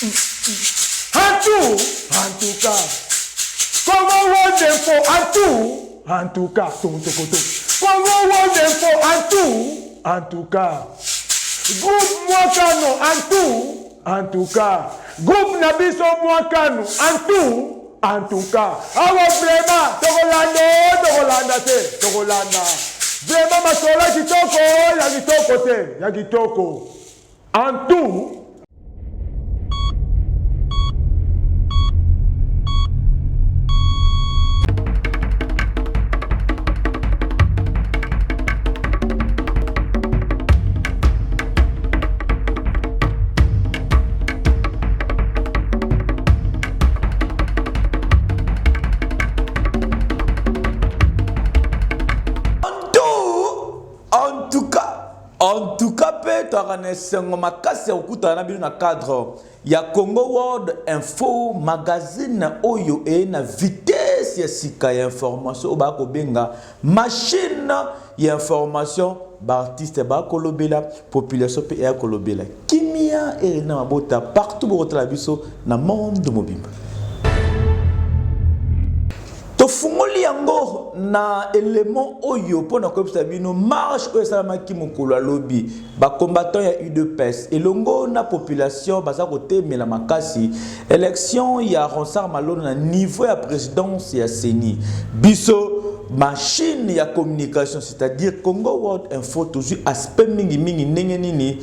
En tout cas. Comment on info en tout cas. Comment on info en tout cas. Groupe Mwakano en tout cas. Groupe Nabiso Mwakano en tout cas. Alors vraiment, Togolanda. Vraiment, Masola Kitoko. En tout. En tout cas, cadre ya Congo World Info magazine oyo e na vitesse ya sika ya information ba ko benga machine ya information ba artiste ba kolobela population pe ya kolobela kimia e na mabota partout botala biso na monde mobimba. Fungoli yango na élément oyo pona ko bino marche o salama ki mukulu alobi ba combattant ya UDPS elongo na population baza kote mela makasi élection ya Ronsard Malone na niveau ya présidence ya CENI biso machine ya communication c'est-à-dire Congo World Info toujours aspect mingi ndenge nini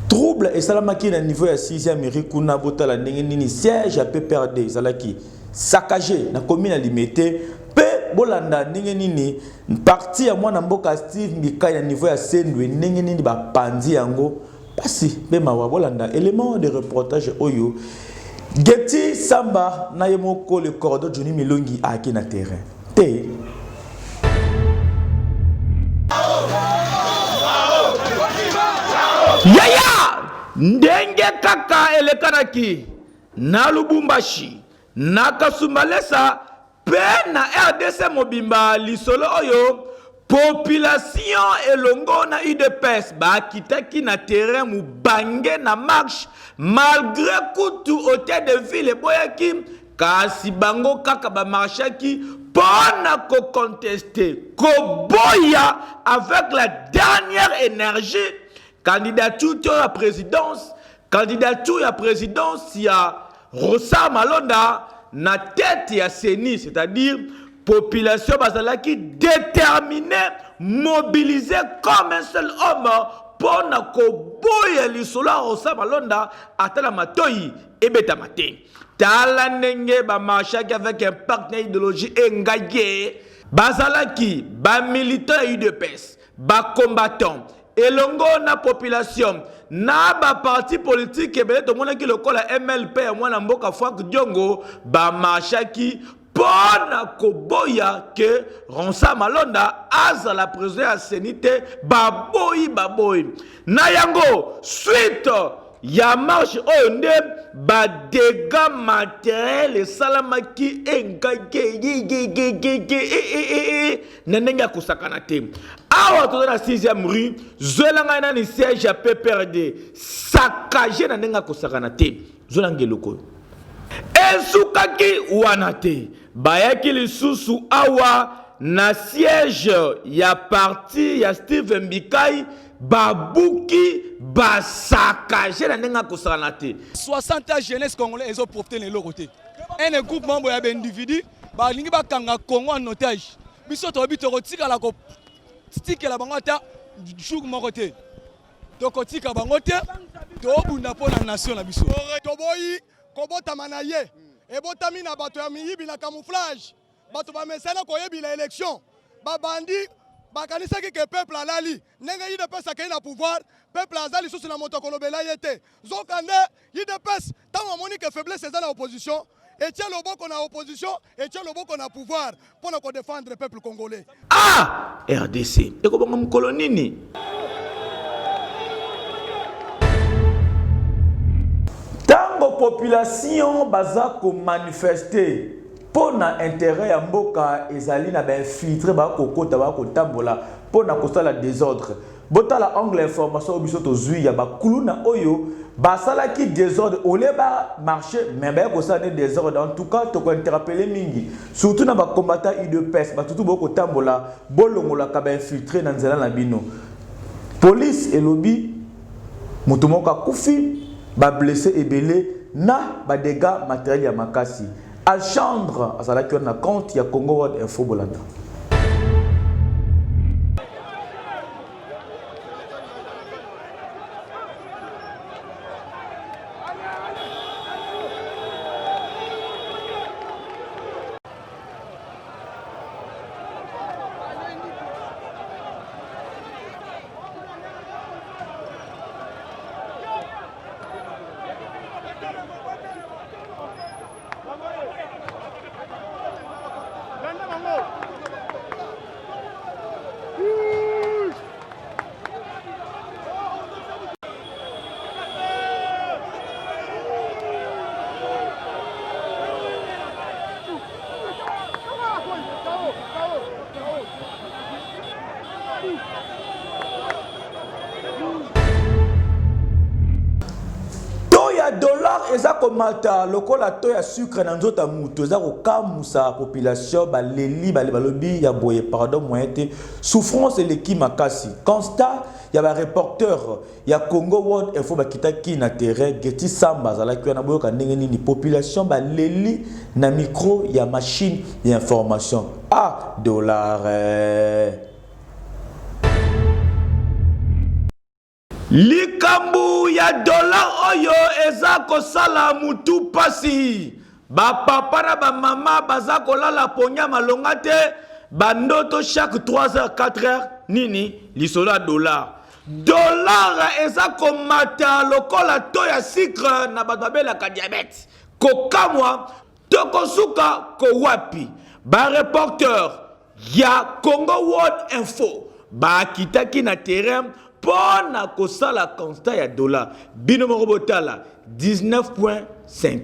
trouble et salama ki na niveau ya 6e Amérique kuna botala ndenge nini siège ya PPRD zalaki saccagé na commune à limité pe bolanda ndenge nini parti ya mwana mboka Steve Mbikai na niveau ya Sendwe ndenge nini ba pandi yango pasi pe mawa bolanda élément de reportage oyo Getty Samba na yemoko le corridor Johnny Milongi aki na terrain te yaya ndenge kaka elekanaki na Lubumbashi na Kasumbalesa pe na RDC mobimba lisolo oyo population elongo na UDPS ba kitaki na terrain mu bange na marche malgré kutu hôtel de ville boyaki kasi bango kaka ba marchaki pona ko contester ko boya avec la dernière énergie candidature à présidence ya Ronsard Malonda na tête ya CENI, c'est-à-dire population bazalaki déterminée, mobilisée comme un seul homme pour na ko boya lisolo Ronsard Malonda atala matoyi ebeta matin. Tala ndenge ba marchaki avec un partenaire idéologie engagé bazalaki ba militant ya UDPS, ba combattant elongo na population na ba parti politique ebele to mona ki lokola MLP ya mwana mboka Frank Diongo ba marchaki pona koboya que Ronsard Malonda aza la président ya sénité baboyi na yango suite ya marche oyo nde ba dégâts matériels salamaki engage na ndenge ya kosakana te awa toza na 6e rue zwelanga na ni siège ya PPRD saccagé na ndenge ya kosakana te zolangeloko esukaki wana te bayaki lisusu awa na siège ya parti ya Steve Mbikai babuki basakagé na ndenge kosakana te 60 ans jeunesse congolais ils ont profité de leur côté un groupe membre ya individu balingi bakanga Congo en otage biso to bitoko tika la ko tika la bango ta jour moko te to ko tika bango te to bunda pona nation na biso to boyi ko botama na ye e botami na bato ya miyibi na camouflage bato ba mesana ko yebi la élection ba bandi bakanisa ki ke peuple alali ndenge UDPS akei na pouvoir peuple azali susu na moto kolobela yete zokande UDPS tango moni ke faiblesse eza na opposition et tient le boko na opposition et tient le boko na pouvoir pour nous défendre le peuple congolais. Ah, RDC et ko bongo mkolo nini tango population baza ko manifester pona intérêt ya mboka ezali na ba infiltré ba kokota ba kotambola pona kosala désordre botala angle information biso to zui ya bakuluna oyo basala ki désordre ole ba marché mais ba ko ça désordre en tout cas to ko interpeller mingi surtout na ba combattant UDPS ba tout boko tambola bolongola ka ba infiltrer na nzela na bino police et lobby mutumoka kufi ba blessé ebele na ba dégâts matériels ya makasi Alchandre azala ki na compte ya Congo World Info Bolanda. Dollar eza komata lokola to ya sucre na nzota muto eza kokamusa population baleli balobi ya boye pardon moyete souffrance eleki makasi constat ya ba reporter ya Congo World Info bakitaki na terrain Geti Samba zalaki na boyoka ndenge nini population baleli na micro ya machine ya information dollar likambu ya dollar oyo eza kosala mutu pasi ba papa na ba mama baza kolala ponya malonga te bandoto chaque 3h 4h nini lisolo ya dollar eza komata lokola to ya sucre na bato babelaka diabète kokamwa tokosuka kowapi ba reporter ya Congo World Info bakitaki na terrain Pona kosala constat ya dollar bino moko botala 19.5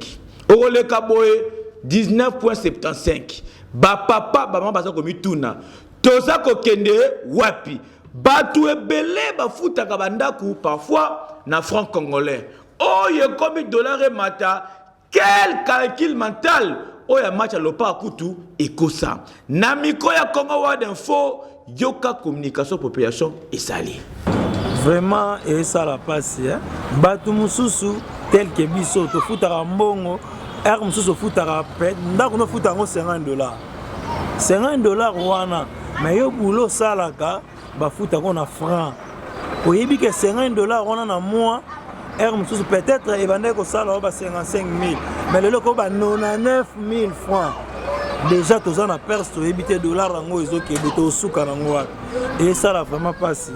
Orole kaboye 19.75 ba papa ba mama baza komituna toza kokende wapi batu ebele bafutaka bandaku parfois na franc congolais oye komi dollar mata quel calcul mental oya match lopa kutu ekosa na miko ya Congo World Info yoka communication population esali. Vraiment, et ça la passe. Batu mususu tel que biso to futara mbongo, mususu futara pet, ndako no futara $50. $50 wana, mais yo boulot salaka ba futara na franc. Oyebi que $50 wana na mois, mususu peut-être e bande ko sala ba 55 000, mais le loko ba 99 000 francs. Déjà tous en a perdu $8 rango ezoki beto suka rango et ça la vraiment passe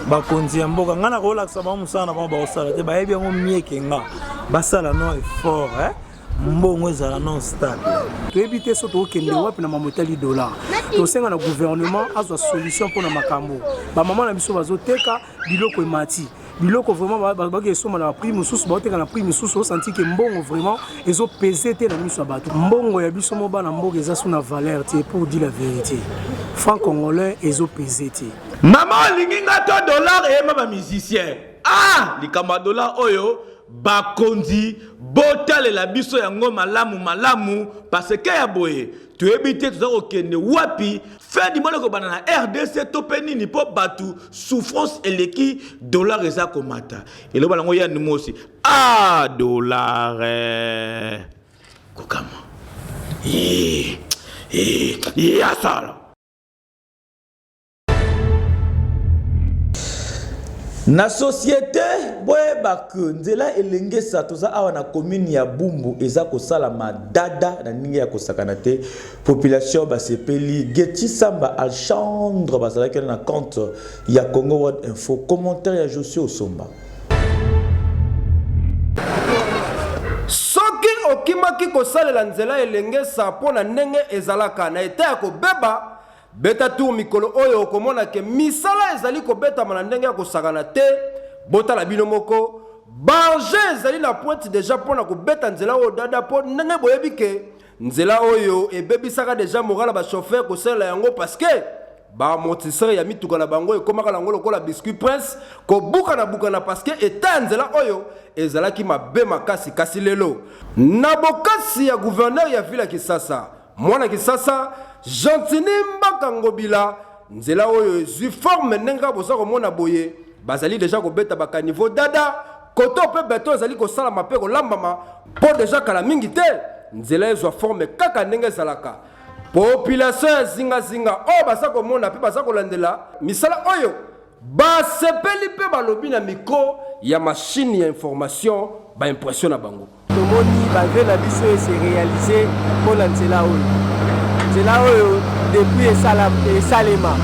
ba konzi mboka ngana ko laksa ba musana ba osala te ba yebi ngo mieke nga basala no effort mbongo ezala non stable to éviter so to kende wapi na mamotali dollar to senga na gouvernement azwa solution pour na makambo ba mama na biso bazoteka biloko emati biloko vraiment ba ke soma na prix mususu ba oteka na prix mususu o senti que mbongo vraiment ezo peser te na miso bato mbongo ya biso moba na mboka eza sous na valeur te pour dire la vérité franc congolais ezo peser te maman linginga to dollar et ma musicien likamba dollar oyo bakonzi botale la biso yango malamu parce que ya boye tu éviter tout okende wapi fin du monde ko banana RDC to penini po batu souffrance eleki dollar eza komata elo balango ya nimo aussi dollar kokama ya sala. Na société boyeba ke nzela elenge sa toza awa na commune ya Bumbu eza kosala madada na ningi ya kosakana te population basepeli Geti Samba Alchandre bazalaki na compte ya Congo World Info commentaire ya Josué Osomba. Soki okimaki kosalela nzela elenge sa pona ndenge ezalaka na eta ya kobeba beta tour mikolo oyo komona ke misala ezali kobeta mana ndenge ya kosakana te bota la bino moko Banger ezali na pointe déjà pona kobeta nzela oyo dada po ndenge boyebi ke nzela oyo ebebisaka déjà moral ba chauffeur kosalela yango parce que ba amortisseur ya mituka na bango ekomaka lango lokola biscuit prince bukana parce que eta nzela oyo ezalaki mabe makasi kasi lelo na bokasi ya gouverneur ya ville ya Kisasa mwana Kisasa Gentini Mbaka Ngobila nzela oyo ezwi forme nenga bosa komona boye bazali déjà kobeta baka niveau dada koto pe beto ezali kosala mape kolambama po déjà kala mingi te nzela ezwa forme kaka ndenge ezalaka population ya zinga oyo baza komona pe baza kolandela misala oyo basepeli pe balobi na micro ya machine ya information baimpression na bango tomoni bave na biso ese réalisé mpo na nzela oyo depuis esalema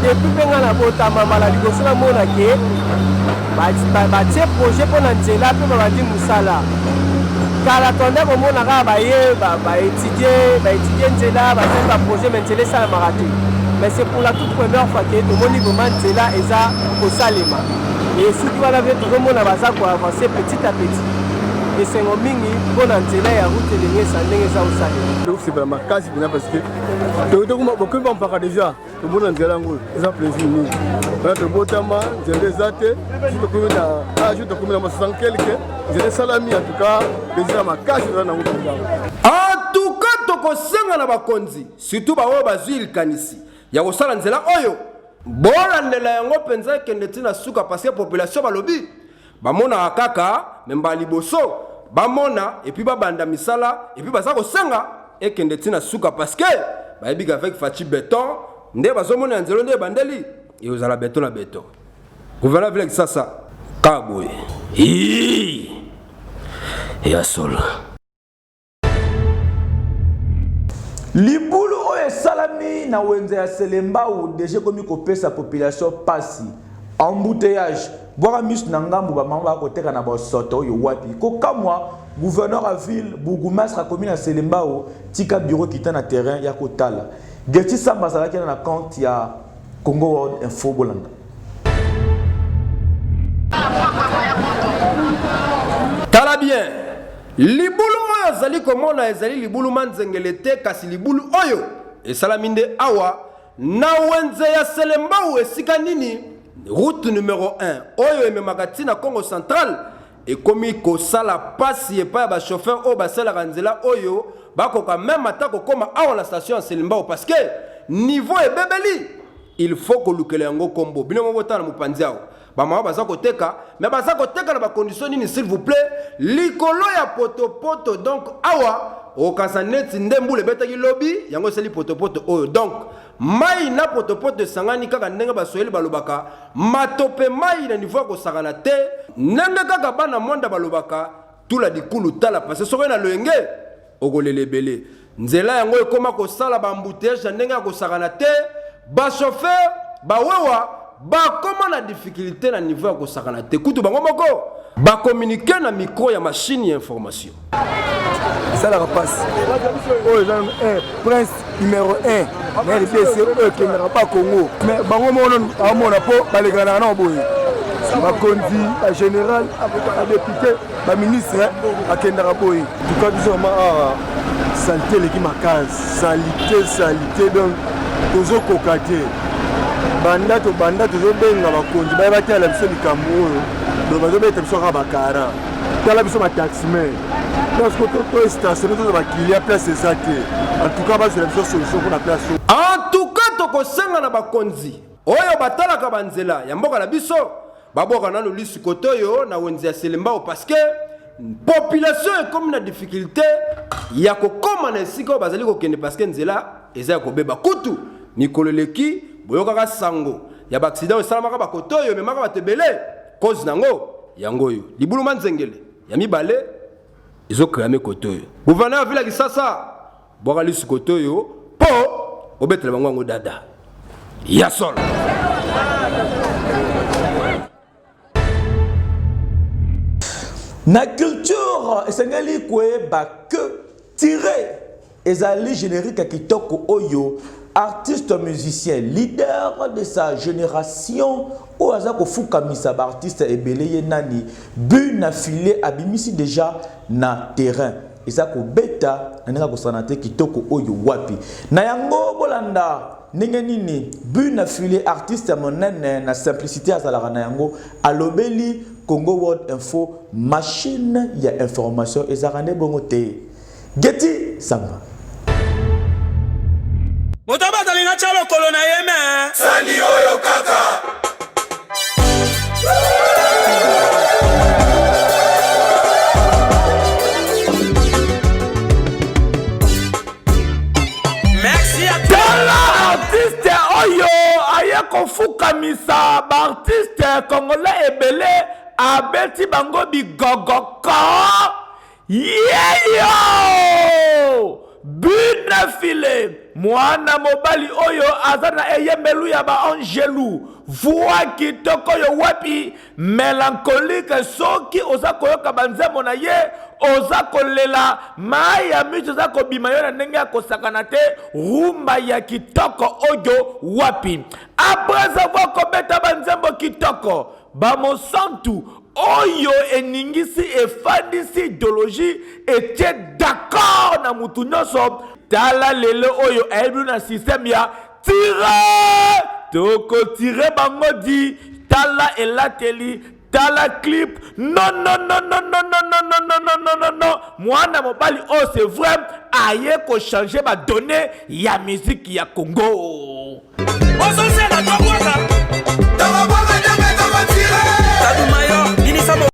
depuis mpe nga na botama mbala liboso na mona ke batie projet mpo na nzela mpe babandi mosala kala tonda komona kaka baye baétudie nzela batie baprojet me nzela esalemaka te mais c'est pour la toute première fois ke tomoni vraiment nzela eza kosalema e soki wana mpe tozomona baza koavance petit à petit esengo mingi mpo na nzela ya route ndenge eza kosalela tokosepela makasi mpena parce que bokomi bampaka déjà tomona nzela yango eza plaisir mingi wana tobotama nzela eza te tokomi na masasa kelke nzela esalami en tout cas plaisir ya makasi eza nango mpenza en tout cas tokosenga na bakonzi surtout baoyo bazwi likanisi ya kosala nzela oyo bolandela yango mpenza ekende ntina suka parce que population balobi bamonaka kaka memba liboso bamona epuis babanda misala epuis baza kosenga ekende ntina suka parce que bayebi avec Fachi Béton nde bazomona ya nzela nde ebandeli eozala beton na beton gouverneur ville Kisasa kaboye ya solo libulu oyo esalami na wenze ya Selembao deja komi kopesa population pasi embouteillage bwaka misu na ngambu bamama bakoteka na basoto oyo wapi kokamwa gouverneur à ville bourgmestre akomi na Selembao tika bureau kita na terrain ya kotala Gerti Samba azalaki na compte ya Congo World Info Bolanda tala bien libulu oyo azali komona ezali libulu manzengele te kasi libulu oyo esalami nde awa na wenze ya Selembao esika nini route numéro 1 oyo ememaka ntina Congo Central ekomi kosala pasi epai ya bachauffeur oyo basalaka nzela oyo bakoka meme ata kokoma awa na station ya Selembao parce que niveau ebebeli il faut kolukela yango kombo bino moko tana mopanzi awa bamama baza koteka mais baza koteka na bacondition nini s'il vous plaît likolo ya potopoto donc awa okasa neti ndembule betaki lobi yango esali potopoto oyo donc mai na potopoto esangani kaka ndenge basoyeli balobaka matope mai na niveau ya kosakana te ndenge kaka bana mwanda balobaka tula dikulu tala parce que soki na loyenge okolela ebele nzela yango ekoma kosala baembouteillage ndenge ya kosakana te bachauffeur bawewa bakoma na difficulté na niveau ya kosakana te kutu bango moko bakommunike na micro ya machine ya information esalaka pasi oyo eza prince numéro 1 na rdc oyo ekendaka pa congo mais bango moko amona mpo balekanaka na boye bakonzi bagénéral badepute baministre akendaka boye tuka biso mama awa salite eleki makasi salite donc tozokoka te banda tozobenga bakonzi baye batala biso likambo oyo donc bazobeta biso kaka bakara tala biso bataximen parce que toestationne toza bakilia place eza te en tout cas bazela biso solution mpona place en tout cas tokosenga na bakonzi oyo batalaka banzela ya mboka na biso baboka nano lisu kote oyo na wenze ya Selembao parce que population ekomi na difficulté ya kokoma na esika oyo bazali kokende parce que nzela eza ya kobeba kutu mikolo eleki boyokaka sango ya baaccident esalamaka bakote oyo ememaka bato ebele cause nango yango oyo libulu manzengele ya mibale ezokreame kote oyo gouverneur ville ya Kisasa bwaka lisu kote oyo mpo obetela bango yango dada ya solo na culture esengeli koyeba ke tire ezali générique ya kitoko oyo artiste musicien leader de sa génération oyo aza kofukamisa baartiste ebele ye nani but na filet abimisi déjà na terrain eza kobeta na ndenge kosana te kitoko oyo wapi na yango bolanda Nengenini, buna file artiste monene na simplicité à Zalarana yango, alobeli Congo World Info, machine ya information et Zarane Bongote. Getty Samba. Motaba talinga chalo kolona yeme. Sani oyo kaka. Artiste oyo aye kofuka misa ba artiste congolais ebele abeti bango bigogoko yeyo bune file mwana mobali oyo azana eyemelu ya ba angelu voix kitoko yo wapi mélancolique soki oza koyoka banzembo na ye oza kolela mai ya miso oza kobima yo na ndenge ya kosakana te rumba ya kitoko oyo wapi après avoir kobeta banzembo kitoko bamosantu oyo eningisi efandisi idéologie etie d'accord na mutu nyonso tala lelo oyo ayebi na système ya tire toko tire bango di tala elateli tala clip non non non non non non non non non non non non non mwana mobali oh c'est vrai aye ko changer ba données ya musique ya Congo Osose na tobwaka. Tobwaka nyame tobotire. Tadumayo, Minisamo.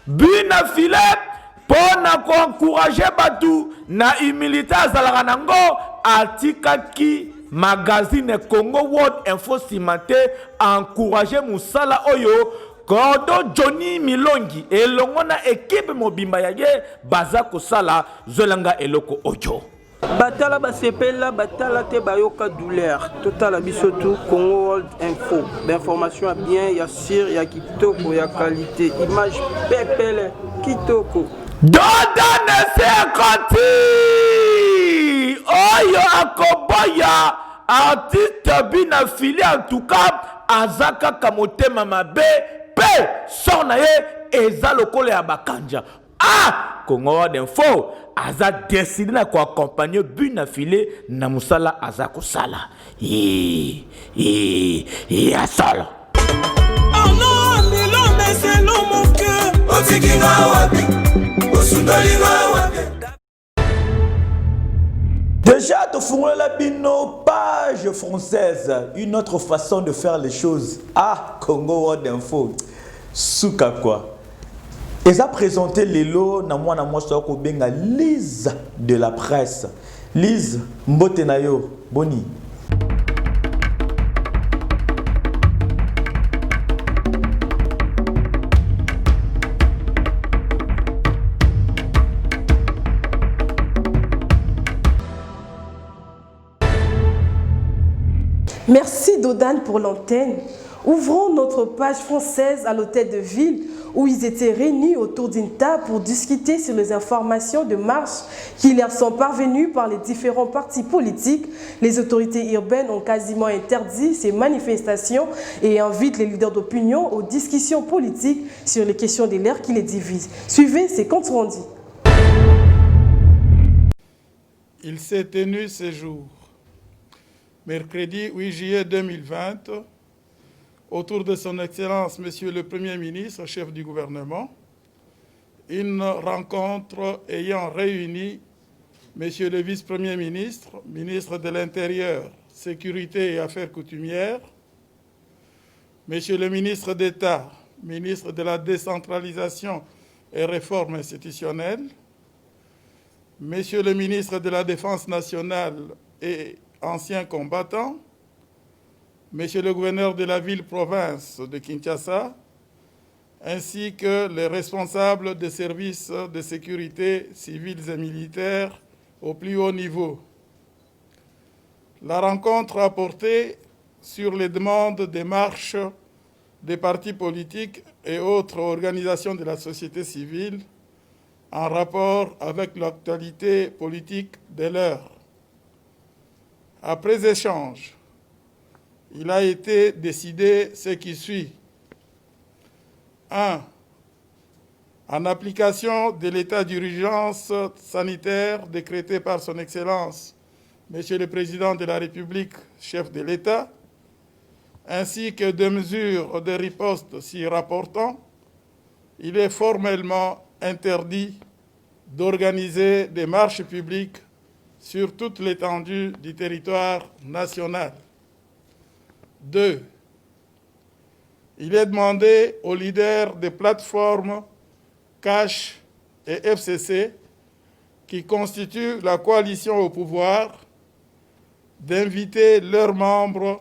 Bina filet pona ko encourager batu na humilité azalaka nango atikaki magazine Congo World Info simate encourager musala oyo Kodo Johnny Milongi elongo na équipe mobimba yage baza kosala zolanga eloko oyo batala basepela batala te bayoka douleur total biso tout Congo World Info d'information à bien ya sur ya kitoko ya qualité image pepele kitoko Doda Nesekoti oyo akoboya artiste bina fili en tout cas azaka kamotema mabe pe sona ye eza lokole ya bakanja ah Congo World Info aza décidé na ko accompagner bina file na musala aza ko sala ya sala Oh non, Milo, mais c'est l'homme mon cœur. Otikinga wapi. Osundolinga wapi. Déjà, tu fournis la bino page française, une autre façon de faire les choses. Ah, Congo World Info, souka quoi. Et ça présenté les lots, na moi soko benga Lise de la presse. Lise, mbote na yo, boni. Merci Dodan pour l'antenne. Ouvrons notre page française à l'hôtel de ville où ils étaient réunis autour d'une table pour discuter sur les informations de marche qui leur sont parvenues par les différents partis politiques. Les autorités urbaines ont quasiment interdit ces manifestations et invitent les leaders d'opinion aux discussions politiques sur les questions de l'air qui les divisent. Suivez ces comptes rendus. Il s'est tenu ce jour, mercredi 8 juillet 2020, autour de son Excellence, Monsieur le Premier ministre, chef du gouvernement, une rencontre ayant réuni Monsieur le Vice-Premier ministre, ministre de l'Intérieur, Sécurité et Affaires coutumières, Monsieur le ministre d'État, ministre de la Décentralisation et Réforme institutionnelle, Monsieur le ministre de la Défense nationale et ancien combattant, Monsieur le gouverneur de la ville-province de Kinshasa, ainsi que les responsables des services de sécurité civils et militaires au plus haut niveau. La rencontre a porté sur les demandes des marches des partis politiques et autres organisations de la société civile en rapport avec l'actualité politique de l'heure. Après échange, il a été décidé ce qui suit. 1. En application de l'état d'urgence sanitaire décrété par son Excellence, Monsieur le Président de la République, chef de l'État, ainsi que de mesures de riposte s'y rapportant, il est formellement interdit d'organiser des marches publiques sur toute l'étendue du territoire national. 2. Il est demandé aux leaders des plateformes Cash et FCC, qui constituent la coalition au pouvoir, d'inviter leurs membres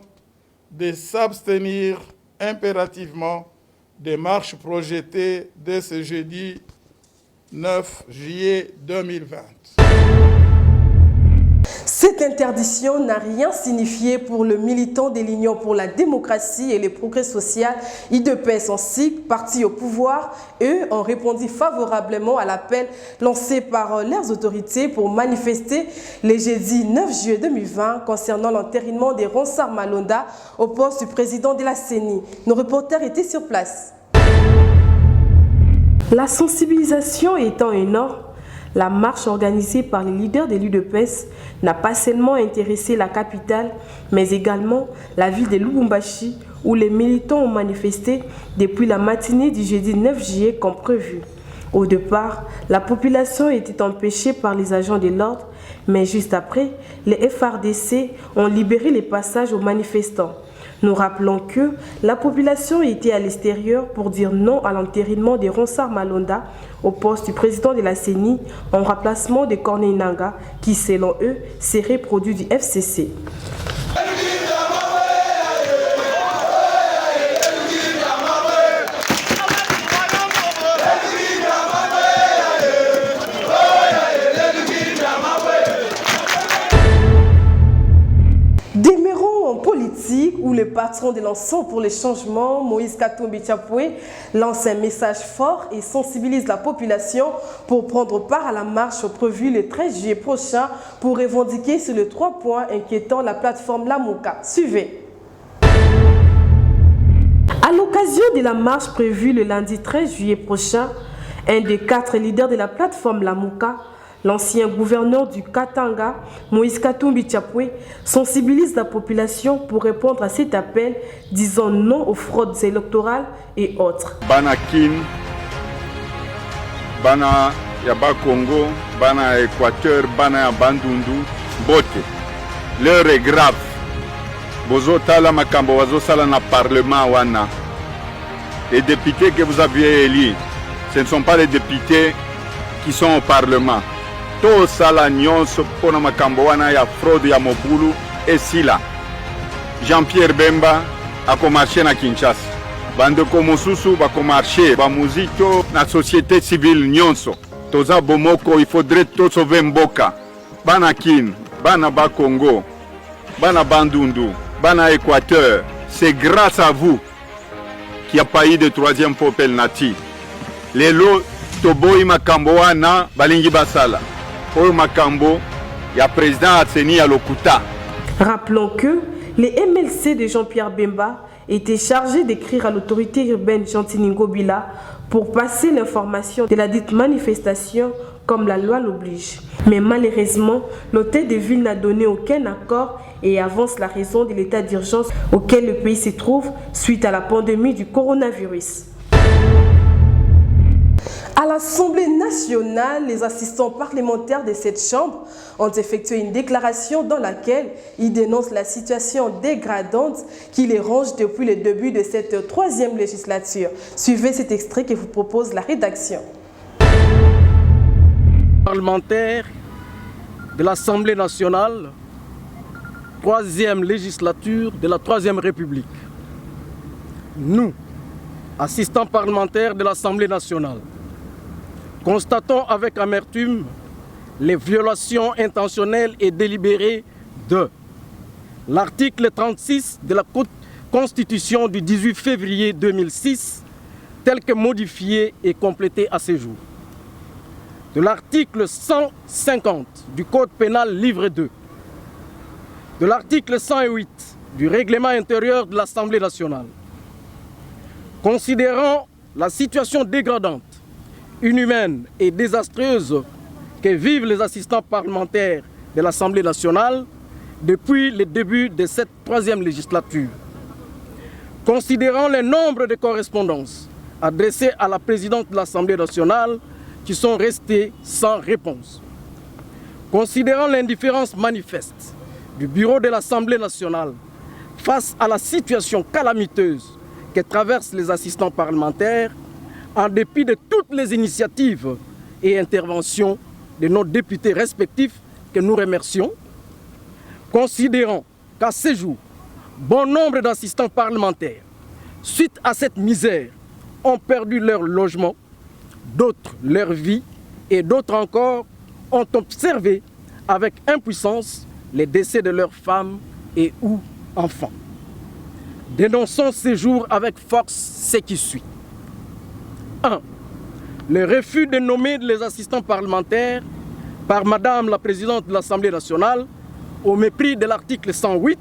de s'abstenir impérativement des marches projetées dès ce jeudi 9 juillet 2020. Cette interdiction n'a rien signifié pour le militant de l'Union pour la démocratie et le progrès social, UDPS en sigle, parti au pouvoir. Eux ont répondu favorablement à l'appel lancé par leurs autorités pour manifester le jeudi 9 juillet 2020 concernant l'entérinement de Ronsard Malonda au poste du président de la CENI. Nos reporters étaient sur place. La sensibilisation étant énorme, la marche organisée par les leaders de l'UDPS n'a pas seulement intéressé la capitale, mais également la ville de Lubumbashi, où les militants ont manifesté depuis la matinée du jeudi 9 juillet comme prévu. Au départ, la population était empêchée par les agents de l'ordre, mais juste après, les FARDC ont libéré les passages aux manifestants. Nous rappelons que la population était à l'extérieur pour dire non à l'entérinement de Ronsard Malonda au poste du président de la CENI en remplacement de Corneille Nangaa qui, selon eux, serait produit du FCC. Où le patron de l'ensemble pour les changements, Moïse Katumbi Tchapoué, lance un message fort et sensibilise la population pour prendre part à la marche prévue le 13 juillet prochain pour revendiquer sur les 3 points inquiétant la plateforme Lamuka. Suivez. À l'occasion de la marche prévue le lundi 13 juillet prochain, un des 4 leaders de la plateforme Lamuka, l'ancien gouverneur du Katanga, Moïse Katumbi Tchapoué, sensibilise la population pour répondre à cet appel, disant non aux fraudes électorales et autres. Bana Kin, Bana Yaba Congo, Bana Équateur, Bana Bandundu, Bote. L'heure est grave. Bozo Tala Makambo, Wazo Sala na Parlement Wana. Les députés que vous avez élus, ce ne sont pas les députés qui sont au Parlement. To sala nyonso pona makambo wana ya fraude ya Mobulu esila. Jean-Pierre Bemba akomarché na Kinshasa. Bandeko mosusu bakomarché ba muzito na société civile nyonso. Toza bomoko, il faudrait to sauver mboka. Bana Kin, Bana ba Congo, Bana Bandundu, Bana Équateur. C'est grâce à vous qu'il n'y a pas eu de 3e peuple nati. Les lots Toboy makambo wana balingi basala. Oyo makambo ya président Atseni à Lokuta. Rappelons que les MLC de Jean-Pierre Bemba étaient chargés d'écrire à l'autorité urbaine Gentilini Bila pour passer l'information de la dite manifestation comme la loi l'oblige. Mais malheureusement, l'hôtel de ville n'a donné aucun accord et avance la raison de l'état d'urgence auquel le pays se trouve suite à la pandémie du coronavirus. À l'Assemblée nationale, les assistants parlementaires de cette chambre ont effectué une déclaration dans laquelle ils dénoncent la situation dégradante qui les ronge depuis le début de cette 3e législature. Suivez cet extrait que vous propose la rédaction. Parlementaires de l'Assemblée nationale, 3e législature de la 3e République. Nous, assistants parlementaires de l'Assemblée nationale, constatons avec amertume les violations intentionnelles et délibérées de l'article 36 de la Constitution du 18 février 2006, telle que modifiée et complétée à ce jour. De l'article 150 du Code pénal livre 2, de l'article 108 du règlement intérieur de l'Assemblée nationale. Considérant la situation dégradante, inhumaine et désastreuse que vivent les assistants parlementaires de l'Assemblée nationale depuis le début de cette troisième législature, considérant le nombre de correspondances adressées à la présidente de l'Assemblée nationale qui sont restées sans réponse, considérant l'indifférence manifeste du bureau de l'Assemblée nationale face à la situation calamiteuse que traversent les assistants parlementaires, en dépit de toutes les initiatives et interventions de nos députés respectifs que nous remercions, considérant qu'à ce jour, bon nombre d'assistants parlementaires, suite à cette misère, ont perdu leur logement, d'autres leur vie et d'autres encore ont observé avec impuissance les décès de leurs femmes et ou enfants. Dénonçons ces jours avec force ce qui suit. 1. Le refus de nommer les assistants parlementaires par Madame la Présidente de l'Assemblée nationale au mépris de l'article 108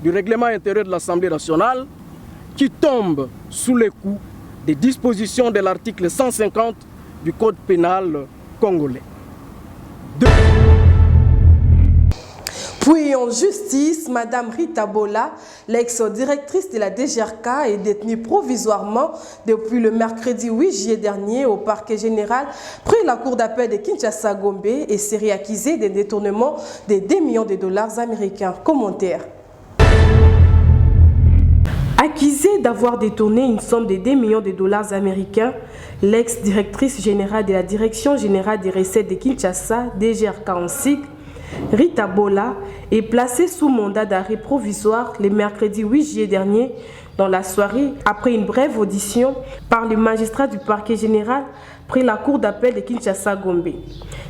du règlement intérieur de l'Assemblée nationale qui tombe sous les coups des dispositions de l'article 150 du Code pénal congolais. 2. Puis en justice, Madame Rita Bola, l'ex-directrice de la DGRK, est détenue provisoirement depuis le mercredi 8 juillet dernier au parquet général près la cour d'appel de Kinshasa-Gombe et serait accusée de détournement de 2 millions de dollars américains. Commentaire. Accusée d'avoir détourné une somme de 2 millions de dollars américains, l'ex-directrice générale de la Direction générale des recettes de Kinshasa, DGRK en sigle, Rita Bola, est placée sous mandat d'arrêt provisoire le mercredi 8 juillet dernier dans la soirée après une brève audition par le magistrat du parquet général près la cour d'appel de Kinshasa-Gombe.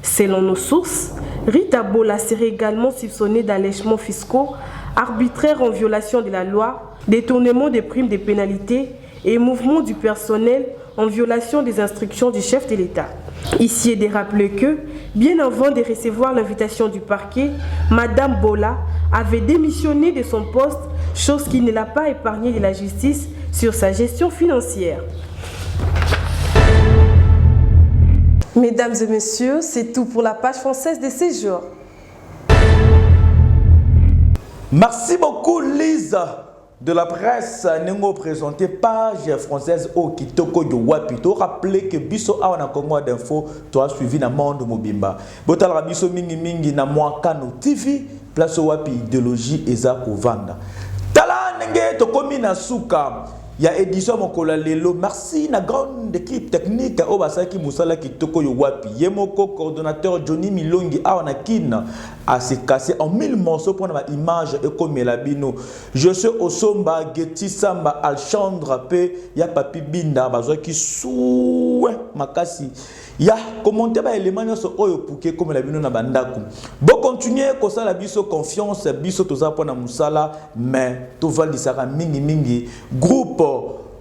Selon nos sources, Rita Bola serait également soupçonnée d'allègements fiscaux, arbitraires en violation de la loi, détournement des primes de pénalités et mouvement du personnel en violation des instructions du chef de l'État. Ici est de rappeler que, bien avant de recevoir l'invitation du parquet, Madame Bola avait démissionné de son poste, chose qui ne l'a pas épargnée de la justice sur sa gestion financière. Mesdames et messieurs, c'est tout pour la page française de ces jours. Merci beaucoup Lisa de la presse. Nengo présenté page française au Kitoko de Wapito. Rappelez que biso a na Congo d'info tu as suivi na monde mobimba. Botal biso mingi mingi na Mwakano TV place wapi idéologie eza kovanda. Tala nenge to komi na suka ya édition mokola lelo. Merci na grande équipe technique au basaki musala Kitoko yo wapi. Yemoko coordonnateur Johnny Milongi a na kin à se casser en 1000 morceaux pour ma image et comme Melabino. Je suis au Somba, Getty Samba, Alchandra, P, ya Papi Binda, Bazo qui sou makasi. Ya commenter ba élément sur oyo pouke comme Melabino na bandaku. Bon continuer ko ça la biso confiance, biso toza pona musala, mais to valisaka mingi mingi groupe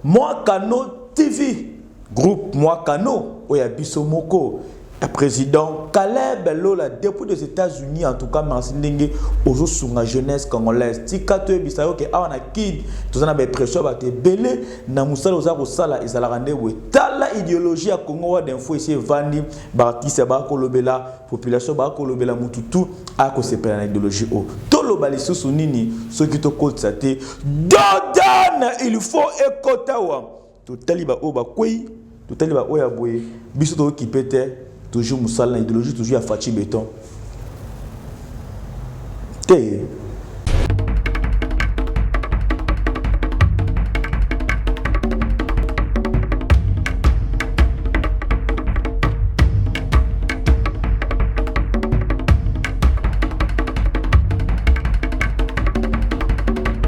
Mwakano TV. Groupe Mwakano oya biso moko. Président Caleb Lola, depuis des États-Unis, en tout cas, merci Ndenge, aux sur la jeunesse congolaise. Tikato bisayo ke awana kid, tous na be pression ba te belé na musala oza ko sala ezala rande we. Tala idéologie ya Congo d'info ici vandi bartiste ba ko lobela population ba ko lobela mututu a ko sepela na idéologie o. Tolo baliso sunini ce qui to kotsa te. Dodan il faut ekotawa. To taliba o ba kwei, to taliba o ya boye. Biso to ki pete toujours Moussala, l'idéologie toujours à Fachi Béton.